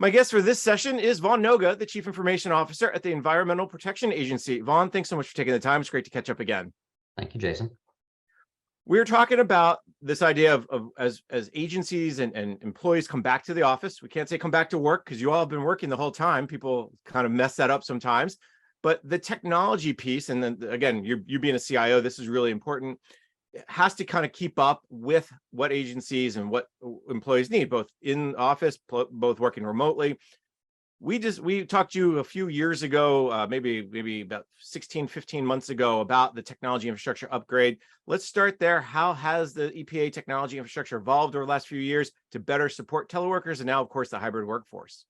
My guest for this session is Vaughn Noga, the Chief Information Officer at the Environmental Protection Agency. Vaughn, thanks so much for taking the time. It's great to catch up again. Thank you, Jason. We're talking about this idea of as agencies and employees come back to the office. We can't say come back to work because you all have been working the whole time. People kind of mess that up sometimes. But the technology piece, and then again, you being a CIO, this is really important. It has to kind of keep up with what agencies and what employees need, both in office, both working remotely. We talked to you a few years ago, maybe about 15 months ago, about the technology infrastructure upgrade. Let's start there. How has the EPA technology infrastructure evolved over the last few years to better support teleworkers and now, of course, the hybrid workforce?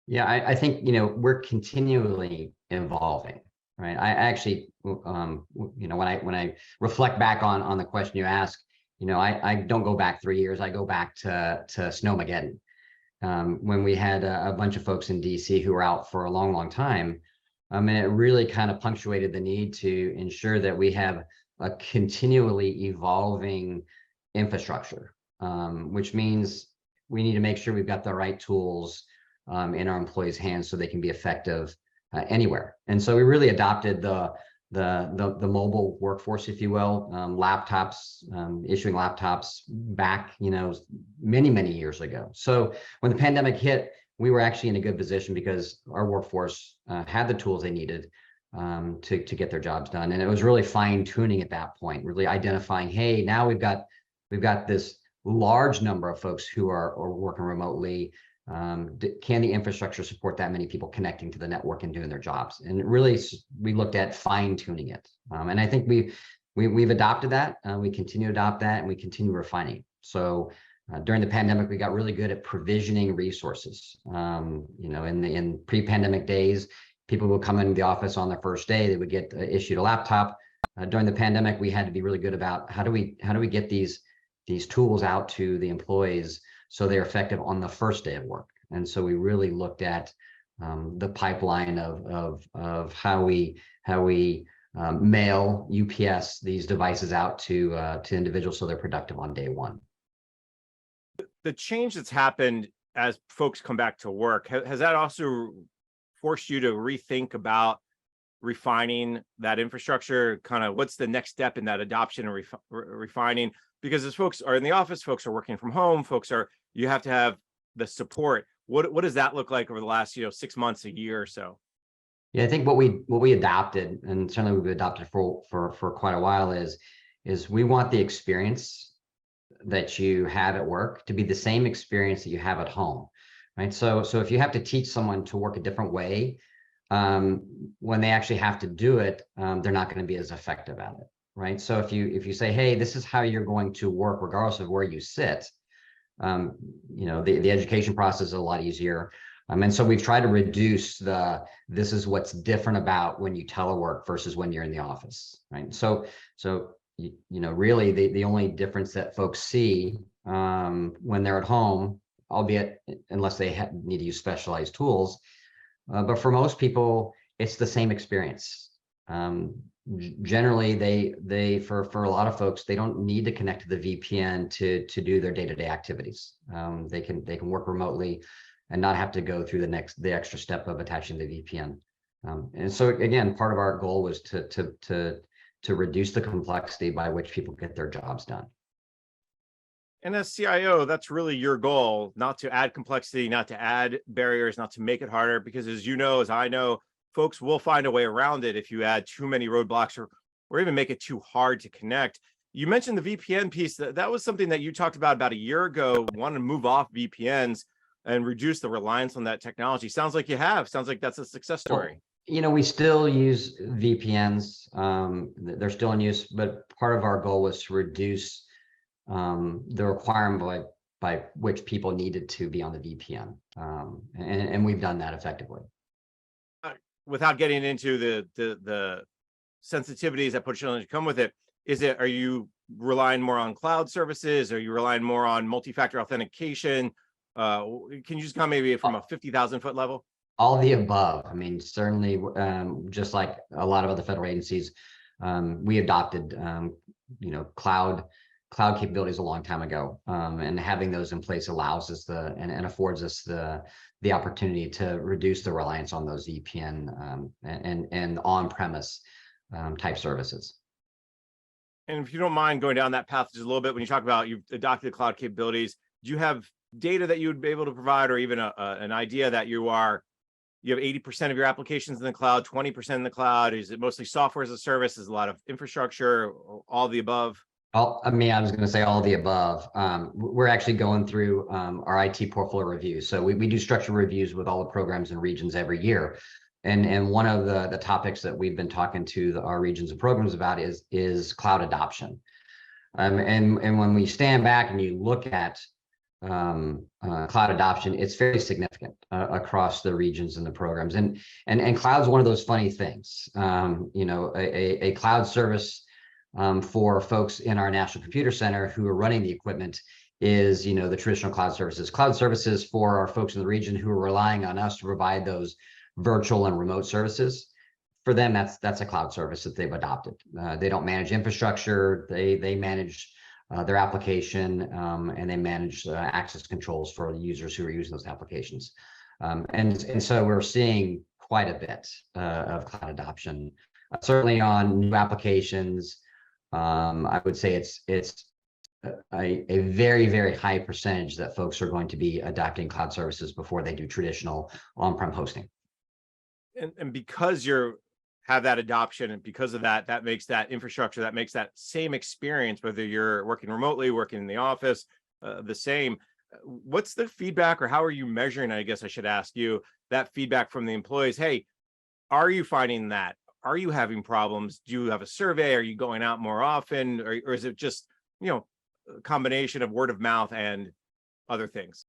Yeah, I think, we're continually evolving, right? I actually, when I reflect back on the question you asked, I don't go back 3 years. I go back to Snowmageddon. When we had a bunch of folks in DC who were out for a long time, and it really kind of punctuated the need to ensure that we have a continually evolving infrastructure, which means we need to make sure we've got the right tools in our employees' hands so they can be effective anywhere. And so we really adopted the mobile workforce, if you will, laptops, issuing laptops back, many years ago. So when the pandemic hit, we were actually in a good position because our workforce had the tools they needed to get their jobs done. And it was really fine tuning at that point, really identifying, hey, now we've got this large number of folks who are working remotely. Can the infrastructure support that many people connecting to the network and doing their jobs? And really, we looked at fine tuning it. And I think we've adopted that. We continue to adopt that, and we continue refining. So during the pandemic, we got really good at provisioning resources. In pre-pandemic days, people would come into the office on their first day. They would get issued a laptop. During the pandemic, we had to be really good about how do we get these tools out to the employees so they're effective on the first day of work. And so we really looked at the pipeline of how we mail UPS these devices out to individuals so they're productive on day one. The change that's happened as folks come back to work, has that also forced you to rethink about refining that infrastructure? Kind of what's the next step in that adoption and refining? Because as folks are in the office, folks are working from home, you have to have the support. What does that look like over the last 6 months, a year or so? Yeah, I think what we adopted, and certainly we've adopted for quite a while, is we want the experience that you have at work to be the same experience that you have at home, right? So if you have to teach someone to work a different way, when they actually have to do it, they're not going to be as effective at it, right? So if you say, hey, this is how you're going to work regardless of where you sit, the education process is a lot easier. And so we've tried to reduce this is what's different about when you telework versus when you're in the office, right? So really the only difference that folks see when they're at home, albeit unless they need to use specialized tools, but for most people, it's the same experience. Generally, they for a lot of folks, they don't need to connect to the VPN to do their day-to-day activities. They can work remotely and not have to go through the extra step of attaching the VPN. And so again, part of our goal was to reduce the complexity by which people get their jobs done. And as CIO, that's really your goal, not to add complexity, not to add barriers, not to make it harder, because as you know, as I know, folks will find a way around it if you add too many roadblocks or even make it too hard to connect. You mentioned the VPN piece. That was something that you talked about a year ago, wanting to move off VPNs and reduce the reliance on that technology. Sounds like you have. Sounds like that's a success story. Well, we still use VPNs. They're still in use, but part of our goal was to reduce the requirement by which people needed to be on the VPN. And we've done that effectively. Without getting into the sensitivities that potentially come with it, are you relying more on cloud services? Are you relying more on multi-factor authentication? Can you just come maybe from a 50,000 foot level? All of the above. I mean, certainly, just like a lot of other federal agencies, we adopted, cloud cloud capabilities a long time ago, and having those in place allows us and affords us the opportunity to reduce the reliance on those VPN and on-premise type services. And if you don't mind going down that path just a little bit, when you talk about you've adopted cloud capabilities, do you have data that you would be able to provide, or even an idea that you have 80% of your applications in the cloud, 20% in the cloud? Is it mostly software as a service? Is a lot of infrastructure, all of the above? I mean, I was going to say all of the above. We're actually going through our IT portfolio review. So we do structured reviews with all the programs and regions every year. And one of the topics that we've been talking to our regions and programs about is cloud adoption. And when we stand back and you look at cloud adoption, it's very significant across the regions and the programs. And cloud's one of those funny things. A cloud service for folks in our National Computer Center who are running the equipment is, the traditional cloud services. Cloud services for our folks in the region who are relying on us to provide those virtual and remote services. For them, that's a cloud service that they've adopted. They don't manage infrastructure. They manage their application, and they manage access controls for the users who are using those applications. And so we're seeing quite a bit of cloud adoption, certainly on new applications. I would say it's a very, very high percentage that folks are going to be adopting cloud services before they do traditional on-prem hosting. And because you have that adoption, and because of that makes that infrastructure, that makes that same experience, whether you're working remotely, working in the office, the same. What's the feedback, or how are you measuring? I guess I should ask you that feedback from the employees. Hey, are you finding that? Are you having problems? Do you have a survey? Are you going out more often? Or is it just, a combination of word of mouth and other things?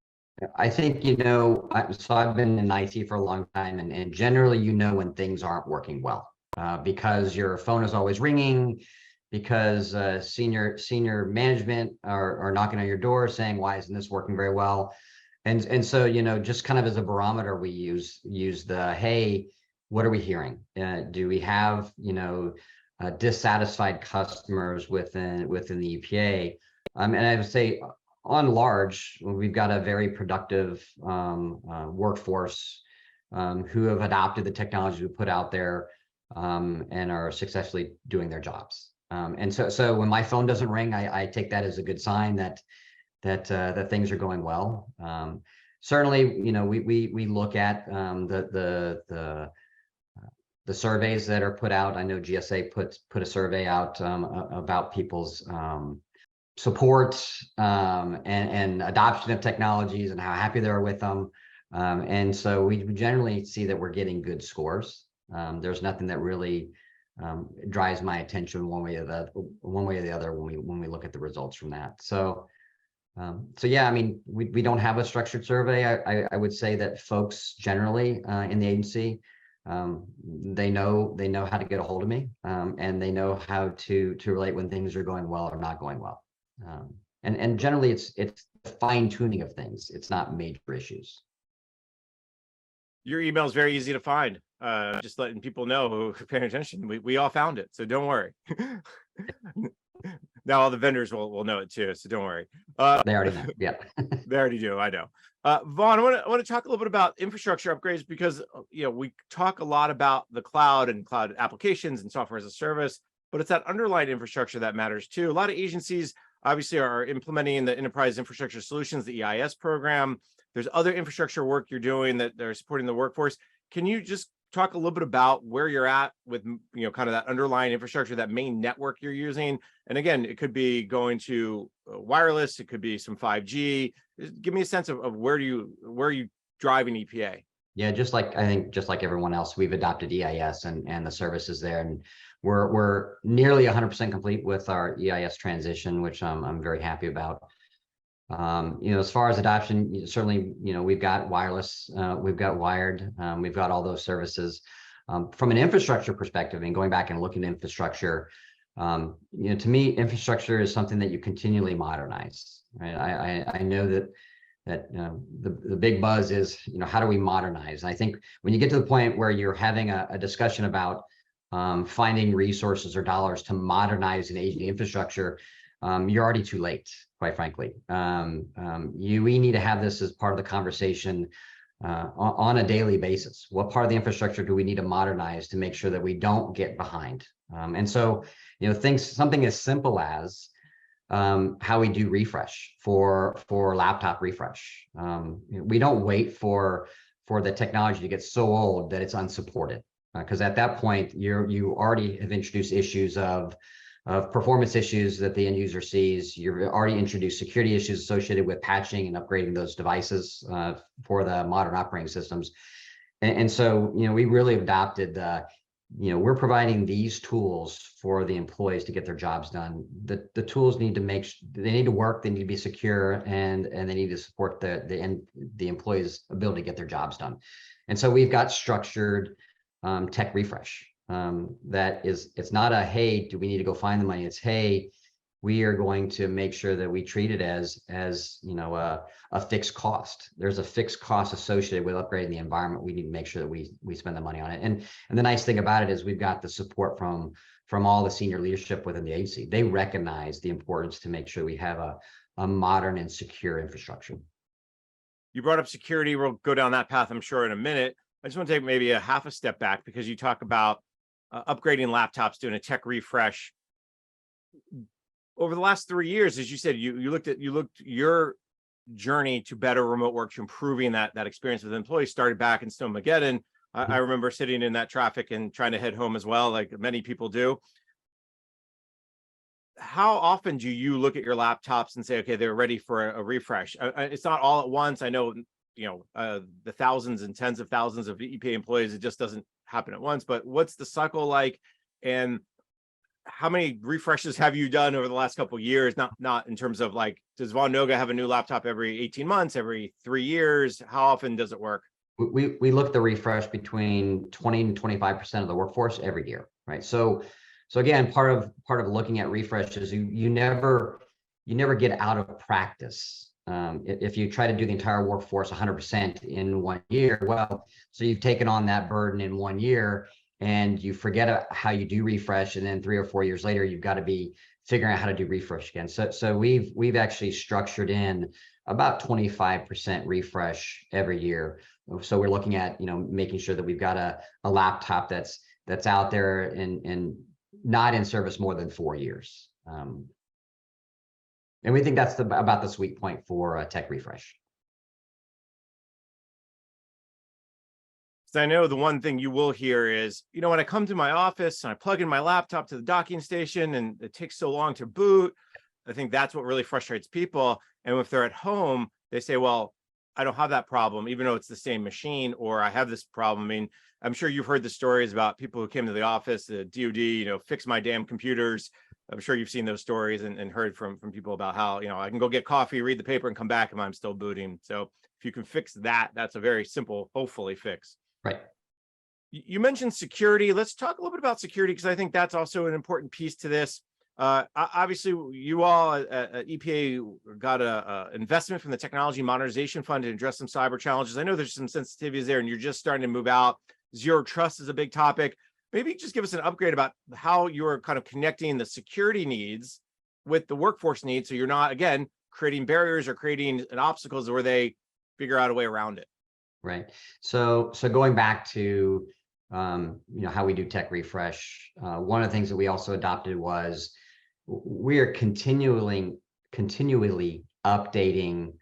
I think, so I've been in IT for a long time, and generally, when things aren't working well, because your phone is always ringing, because senior management are knocking on your door saying, why isn't this working very well? And so, just kind of as a barometer, we use the, hey, what are we hearing? Do we have, dissatisfied customers within the EPA? And I would say, on large, we've got a very productive workforce who have adopted the technology we put out there and are successfully doing their jobs. And so when my phone doesn't ring, I take that as a good sign that things are going well. Certainly, we look at the surveys that are put out. I know GSA put a survey out about people's support and adoption of technologies and how happy they are with them. And so we generally see that we're getting good scores. There's nothing that really drives my attention one way or the other when we look at the results from that. So yeah, I mean, we don't have a structured survey. I would say that folks generally in the agency, they know how to get a hold of me, and they know how to relate when things are going well or not going well. And generally it's fine tuning of things. It's not major issues. Your email is very easy to find. Just letting people know who are paying attention. We all found it, so don't worry. Now all the vendors will know it too, so don't worry. They already know. Yeah. They already do. I know. Vaughn, I want to talk a little bit about infrastructure upgrades, because we talk a lot about the cloud and cloud applications and software as a service, but it's that underlying infrastructure that matters too. A lot of agencies obviously are implementing the Enterprise Infrastructure Solutions, the EIS program. There's other infrastructure work you're doing that they're supporting the workforce. Can you just talk a little bit about where you're at with, kind of that underlying infrastructure, that main network you're using? And again, it could be going to wireless, it could be some 5G. Give me a sense of where are you driving EPA? Yeah, just like everyone else, we've adopted EIS and the services there, and we're nearly 100% complete with our EIS transition, which I'm very happy about. As far as adoption, certainly, we've got wireless, we've got wired, we've got all those services. From an infrastructure perspective, and going back and looking at infrastructure, to me, infrastructure is something that you continually modernize. Right? I know that the big buzz is, how do we modernize? And I think when you get to the point where you're having a discussion about finding resources or dollars to modernize an aging infrastructure, you're already too late, quite frankly. We need to have this as part of the conversation on a daily basis. What part of the infrastructure do we need to modernize to make sure that we don't get behind? And so, something as simple as how we do refresh for laptop refresh. We don't wait for the technology to get so old that it's unsupported, because at that point you already have introduced issues of performance issues that the end user sees. You've already introduced security issues associated with patching and upgrading those devices for the modern operating systems. And so, we really adopted we're providing these tools for the employees to get their jobs done. The tools need to work, they need to be secure, and they need to support the employees' ability to get their jobs done. And so we've got structured tech refresh. It's not a, hey, do we need to go find the money? It's, hey, we are going to make sure that we treat it as a fixed cost. There's a fixed cost associated with upgrading the environment. We need to make sure that we spend the money on it. And the nice thing about it is we've got the support from all the senior leadership within the agency. They recognize the importance to make sure we have a modern and secure infrastructure. You brought up security. We'll go down that path, I'm sure, in a minute. I just want to take maybe a half a step back, because you talk about upgrading laptops, doing a tech refresh. Over the last 3 years, as you said, you looked your journey to better remote work, to improving that experience with employees, started back in Snowmageddon. I remember sitting in that traffic and trying to head home as well, like many people do. How often do you look at your laptops and say, okay, they're ready for a refresh? It's not all at once. I know, the thousands and tens of thousands of EPA employees, it just doesn't happen at once. But what's the cycle like? And how many refreshes have you done over the last couple of years? Not in terms of like, does Vaughn Noga have a new laptop every 18 months, every 3 years? How often does it work? We look at the refresh between 20 and 25% of the workforce every year, right? So again, part of looking at refresh is you never get out of practice. If you try to do the entire workforce 100% in 1 year, well, so you've taken on that burden in 1 year, and you forget how you do refresh, and then 3 or 4 years later, you've got to be figuring out how to do refresh again. So we've actually structured in about 25% refresh every year. So we're looking at making sure that we've got a laptop that's out there and not in service more than 4 years. And we think that's about the sweet point for tech refresh. So I know the one thing you will hear is, when I come to my office and I plug in my laptop to the docking station and it takes so long to boot, I think that's what really frustrates people. And if they're at home, they say, well, I don't have that problem, even though it's the same machine, or I have this problem. I mean, I'm sure you've heard the stories about people who came to the office, the DoD, fix my damn computers. I'm sure you've seen those stories and heard from people about how, I can go get coffee, read the paper, and come back and I'm still booting. So if you can fix that, that's a very simple, hopefully, fix. Right. You mentioned security. Let's talk a little bit about security, because I think that's also an important piece to this. Obviously, you all at EPA got a investment from the Technology Modernization Fund to address some cyber challenges. I know there's some sensitivities there, and you're just starting to move out. Zero trust is a big topic. Maybe just give us an upgrade about how you're kind of connecting the security needs with the workforce needs, so you're not, again, creating barriers or creating obstacles where they figure out a way around it. Right. So going back to how we do tech refresh, one of the things that we also adopted was we are continually updating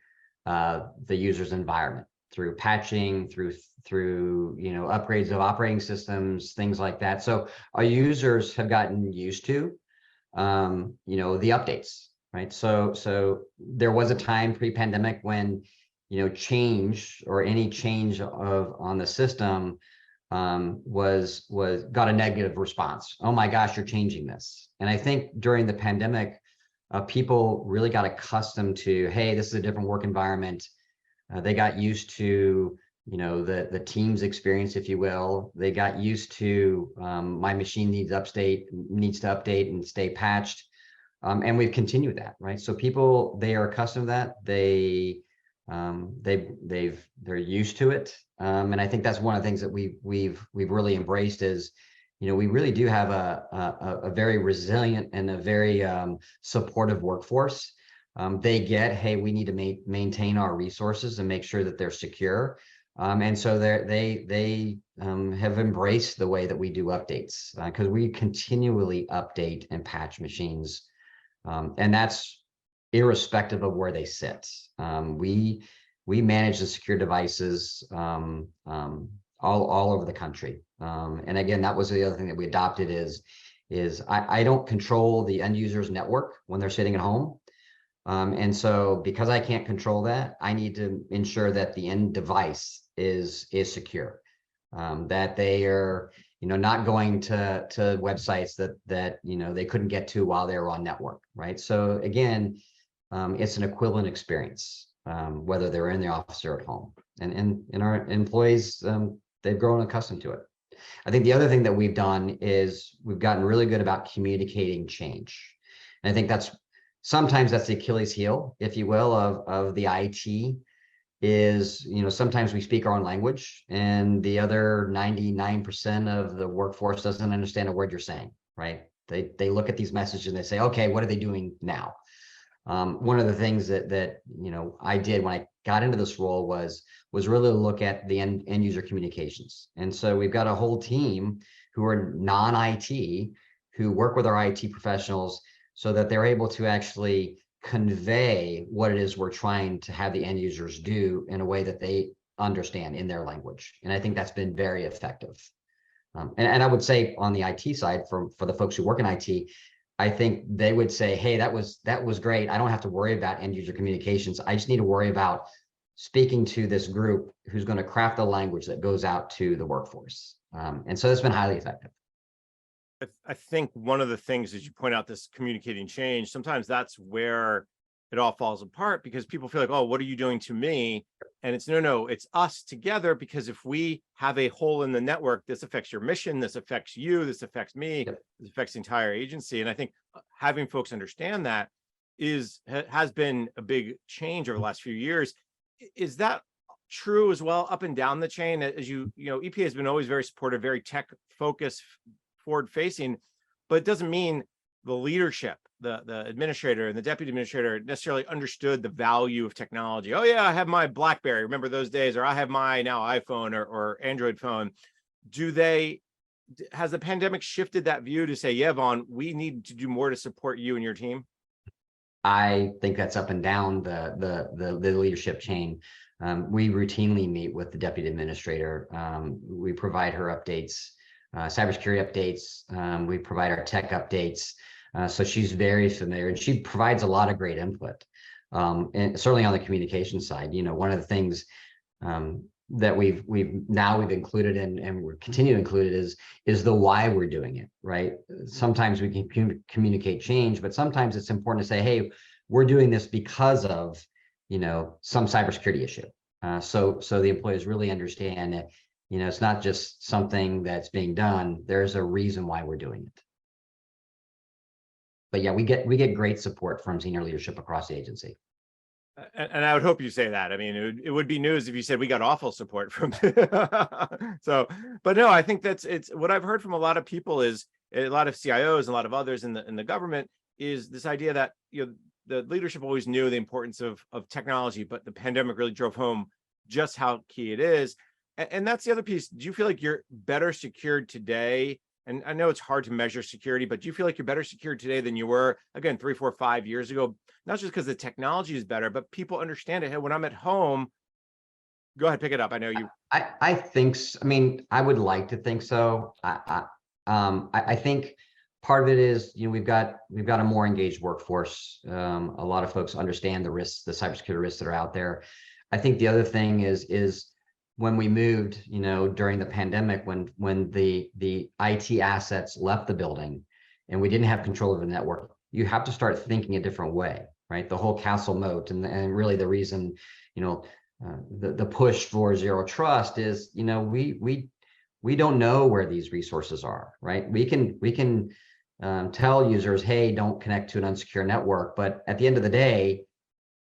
the user's environment through patching, through upgrades of operating systems, things like that. So our users have gotten used to the updates, right? So there was a time pre-pandemic when change or any change on the system was got a negative response. Oh my gosh, you're changing this. And I think during the pandemic, people really got accustomed to, hey, this is a different work environment. They got used to the Teams experience, if you will. They got used to my machine needs to update and stay patched, and we've continued that, right? So people, they are accustomed to that. They're used to it, and I think that's one of the things that we've really embraced is we really do have a very resilient and a very supportive workforce. They get, hey, we need to maintain our resources and make sure that they're secure. And so they have embraced the way that we do updates, because we continually update and patch machines. And that's irrespective of where they sit. We manage the secure devices all over the country. And again, that was the other thing that we adopted is I don't control the end user's network when they're sitting at home. And so because I can't control that, I need to ensure that the end device is secure, that they are, not going to websites that they couldn't get to while they were on network, right? So again, it's an equivalent experience, whether they're in the office or at home. And our employees, they've grown accustomed to it. I think the other thing that we've done is we've gotten really good about communicating change. And I think sometimes that's the Achilles heel, if you will, of the IT is, sometimes we speak our own language and the other 99% of the workforce doesn't understand a word you're saying, right? They look at these messages and they say, okay, what are they doing now? One of the things that I did when I got into this role was really look at the end user communications. And so we've got a whole team who are non-IT who work with our IT professionals so that they're able to actually convey what it is we're trying to have the end users do in a way that they understand in their language. And I think that's been very effective. And I would say on the IT side, for the folks who work in IT, I think they would say, hey, that was great. I don't have to worry about end user communications. I just need to worry about speaking to this group who's going to craft the language that goes out to the workforce. And so it's been highly effective. I think one of the things, as you point out, this communicating change, sometimes that's where it all falls apart, because people feel like, oh, what are you doing to me? And it's no, it's us together, because if we have a hole in the network, this affects your mission, this affects you, this affects me, this affects the entire agency. And I think having folks understand that has been a big change over the last few years. Is that true as well up and down the chain? As EPA has been always very supportive, very tech focused, forward facing, but it doesn't mean the leadership, the administrator and the deputy administrator necessarily understood the value of technology. Oh yeah, I have my BlackBerry, remember those days, or I have my now iPhone or Android phone. Has the pandemic shifted that view to say, yeah, Vaughn, we need to do more to support you and your team? I think that's up and down the leadership chain. We routinely meet with the deputy administrator. We provide her updates, cybersecurity updates. We provide our tech updates. So she's very familiar, and she provides a lot of great input. And certainly on the communication side, one of the things that we've included and we're continuing to include is the why we're doing it, right? Sometimes we can communicate change, but sometimes it's important to say, hey, we're doing this because of some cybersecurity issue. So the employees really understand that it's not just something that's being done. There's a reason why we're doing it. But yeah, we get great support from senior leadership across the agency. And I would hope you say that. I mean, it would be news if you said we got awful support from. So, but no, I think it's what I've heard from a lot of people is a lot of CIOs, a lot of others in the government is this idea that the leadership always knew the importance of technology, but the pandemic really drove home just how key it is. And that's the other piece. Do you feel like you're better secured today? And I know it's hard to measure security, but do you feel like you're better secured today than you were, again, 3, 4, 5 years ago? Not just because the technology is better, but people understand it. Hey, when I'm at home, go ahead, pick it up. I know you. I think so. I mean, I would like to think so. I think part of it is, we've got a more engaged workforce. A lot of folks understand the risks, the cybersecurity risks that are out there. I think the other thing is when we moved, during the pandemic, when the IT assets left the building and we didn't have control of the network, you have to start thinking a different way, right? The whole castle moat and really the reason, the push for zero trust is, we don't know where these resources are, right? We can tell users, hey, don't connect to an unsecure network, but at the end of the day,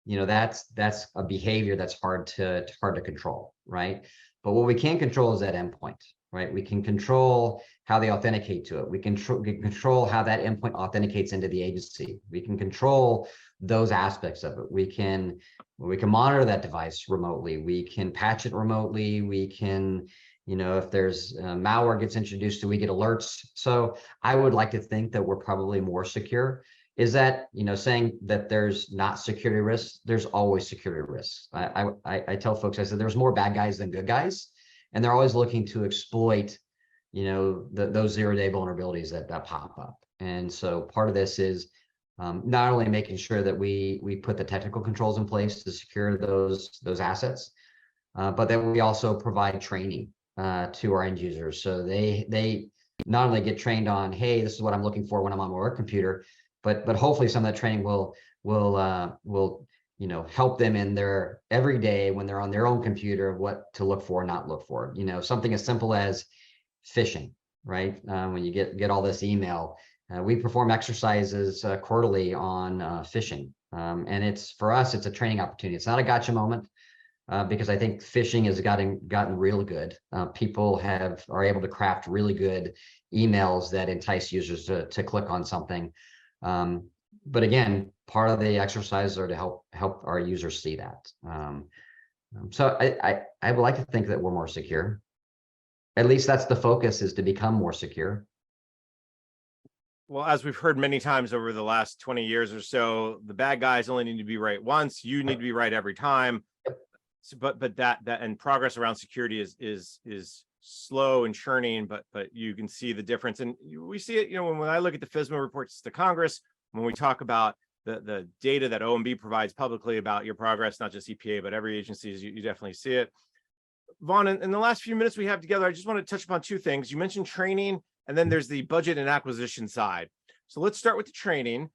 that's a behavior that's hard to control, right? But what we can control is that endpoint. right? We can control how they authenticate to it. We can control how that endpoint authenticates into the agency. We can control those aspects of it. We can monitor that device remotely. We can patch it remotely. We can, if there's malware gets introduced, do we get alerts? So I would like to think that we're probably more secure. Is that, saying that there's not security risks? There's always security risks. I tell folks, I said, there's more bad guys than good guys, and they're always looking to exploit, those zero-day vulnerabilities that pop up. And so part of this is not only making sure that we put the technical controls in place to secure those assets, but that we also provide training to our end users, so they not only get trained on, hey, this is what I'm looking for when I'm on my work computer, but hopefully some of that training will help them in their everyday when they're on their own computer of what to look for, not look for. Something as simple as phishing, right? When you get all this email, we perform exercises quarterly on phishing, and for us it's a training opportunity. It's not a gotcha moment. Because I think phishing has gotten real good. People are able to craft really good emails that entice users to click on something. But again, part of the exercises are to help our users see that. So I would like to think that we're more secure. At least that's the focus, is to become more secure. Well, as we've heard many times over the last 20 years or so, the bad guys only need to be right once. You need to be right every time. So, but that and progress around security is slow and churning, but you can see the difference, and we see it. When I look at the FISMA reports to Congress, when we talk about the data that OMB provides publicly about your progress, not just EPA but every agency, you definitely see it. Vaughn, in the last few minutes we have together, I just want to touch upon two things. You mentioned training, and then there's the budget and acquisition side. So let's start with the training.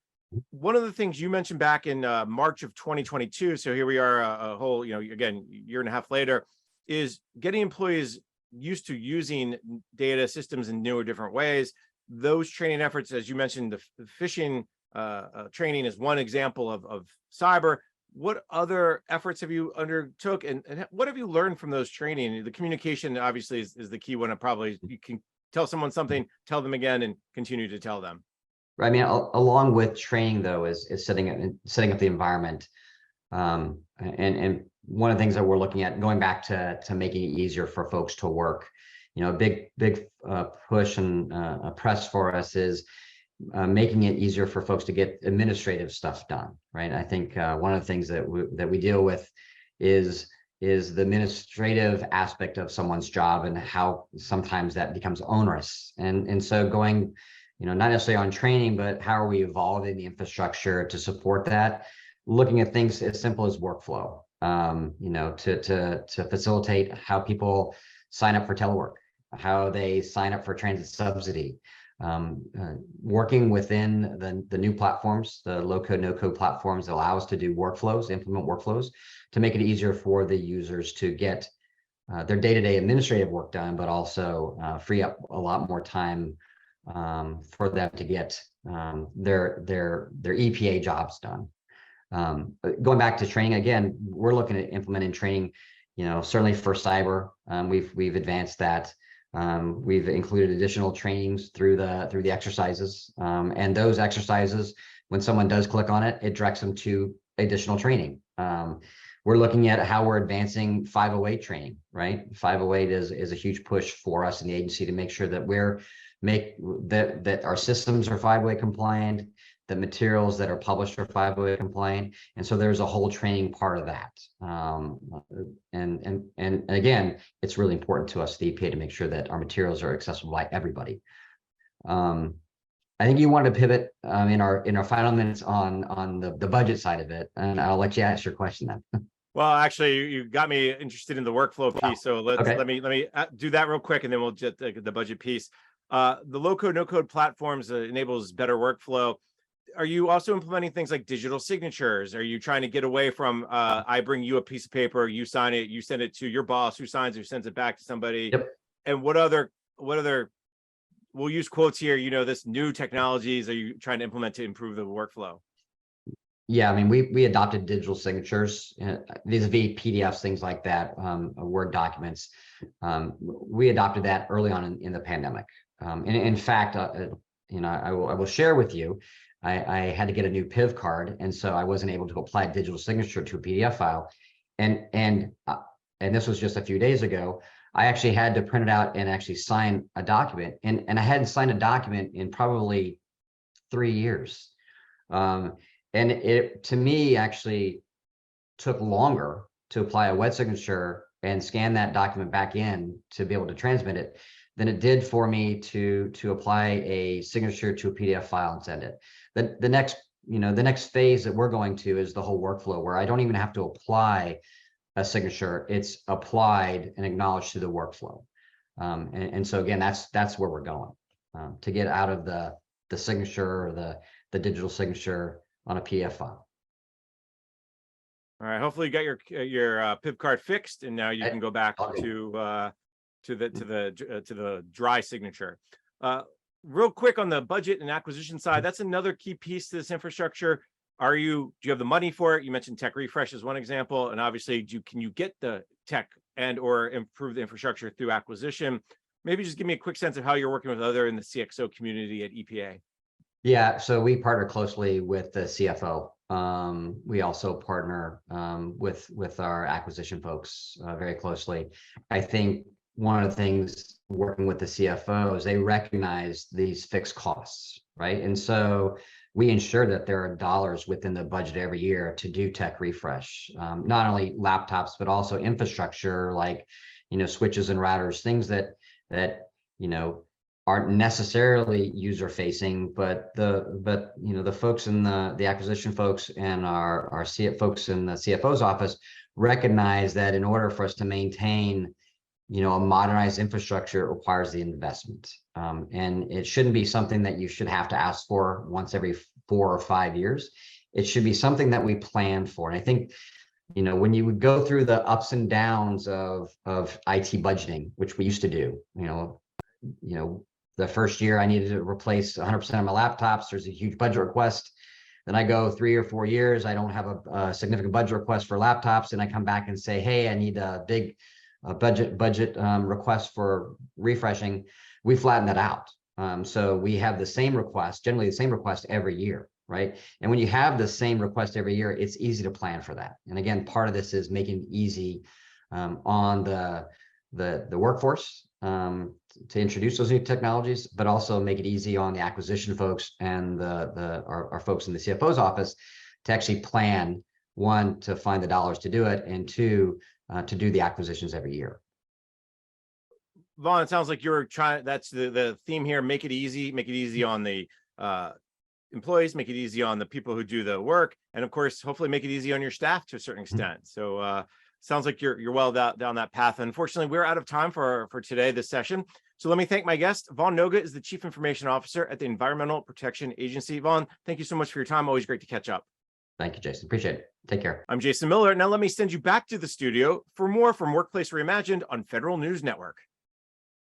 One of the things you mentioned back in March of 2022, so here we are a whole, again, year and a half later, is getting employees used to using data systems in newer, different ways. Those training efforts, as you mentioned, the phishing training is one example of cyber. What other efforts have you undertook, and what have you learned from those training? The communication obviously is the key one. Probably you can tell someone something, tell them again, and continue to tell them. I mean, along with training, though, is setting up the environment, and one of the things that we're looking at, going back to making it easier for folks to work. A big push and a press for us is making it easier for folks to get administrative stuff done. Right. I think one of the things that we deal with is the administrative aspect of someone's job, and how sometimes that becomes onerous, and so going, not necessarily on training, but how are we evolving the infrastructure to support that? Looking at things as simple as workflow, to facilitate how people sign up for telework, how they sign up for transit subsidy, working within the new platforms, the low-code, no-code platforms that allow us to do workflows, implement workflows, to make it easier for the users to get their day-to-day administrative work done, but also free up a lot more time for them to get their EPA jobs done. Going back to training, again, we're looking at implementing training, certainly for cyber. We've advanced that. We've included additional trainings through the exercises, and those exercises, when someone does click on it, it directs them to additional training. We're looking at how we're advancing 508 training, right? 508 is a huge push for us in the agency to make sure that that our systems are 508 compliant, the materials that are published are 508 compliant, and so there's a whole training part of that. And again, it's really important to us, the EPA, to make sure that our materials are accessible by everybody. I think you wanted to pivot in our final minutes on the budget side of it, and I'll let you ask your question then. Well, actually, you got me interested in the workflow piece, so let me do that real quick, and then we'll get the budget piece. The low-code, no-code platforms enables better workflow. Are you also implementing things like digital signatures? Are you trying to get away from I bring you a piece of paper, you sign it, you send it to your boss, who signs it, who sends it back to somebody? Yep. And what other we'll use quotes here, this new technologies are you trying to implement to improve the workflow? Yeah, I mean, we adopted digital signatures, vis-a-vis PDFs, things like that, Word documents. We adopted that early on in the pandemic. And in fact, I will share with you, I had to get a new PIV card, and so I wasn't able to apply digital signature to a PDF file. And this was just a few days ago. I actually had to print it out and actually sign a document, and I hadn't signed a document in probably 3 years. And it, to me, actually took longer to apply a wet signature and scan that document back in to be able to transmit it than it did for me to apply a signature to a PDF file and send it. The next phase that we're going to is the whole workflow, where I don't even have to apply a signature; it's applied and acknowledged to the workflow. And so again, that's where we're going, to get out of the signature or the digital signature on a PDF file. All right. Hopefully you got your PIV card fixed, and now you can go back to the dry signature. Real quick on the budget and acquisition side, that's another key piece to this infrastructure. Do you have the money for it? You mentioned tech refresh as one example, and obviously, can you get the tech and or improve the infrastructure through acquisition? Maybe just give me a quick sense of how you're working with other in the CXO community at EPA. Yeah, so we partner closely with the CFO. We also partner with our acquisition folks very closely. I think one of the things working with the CFO is they recognize these fixed costs, right? And so we ensure that there are dollars within the budget every year to do tech refresh, not only laptops, but also infrastructure like, switches and routers, things that aren't necessarily user facing, but the folks in the acquisition folks and our folks in the CFO's office recognize that in order for us to maintain a modernized infrastructure, it requires the investment, and it shouldn't be something that you should have to ask for once every 4 or 5 years. It should be something that we plan for. And I think when you would go through the ups and downs of IT budgeting, which we used to do, the first year I needed to replace 100% of my laptops. There's a huge budget request. Then I go 3 or 4 years, I don't have a significant budget request for laptops, and I come back and say, hey, I need a big budget request for refreshing. We flatten that out. So we have the same request, generally the same request every year, right? And when you have the same request every year, it's easy to plan for that. And again, part of this is making it easy on the workforce to introduce those new technologies, but also make it easy on the acquisition folks and our folks in the CFO's office to actually plan, one, to find the dollars to do it, and two, to do the acquisitions every year. Vaughn, it sounds like you're trying, that's the theme here, make it easy on the employees, make it easy on the people who do the work, and of course, hopefully make it easy on your staff to a certain extent. So sounds like you're well down that path. Unfortunately, we're out of time for today, this session. So let me thank my guest. Vaughn Noga is the Chief Information Officer at the Environmental Protection Agency. Vaughn, thank you so much for your time. Always great to catch up. Thank you, Jason. Appreciate it. Take care. I'm Jason Miller. Now let me send you back to the studio for more from Workplace Reimagined on Federal News Network.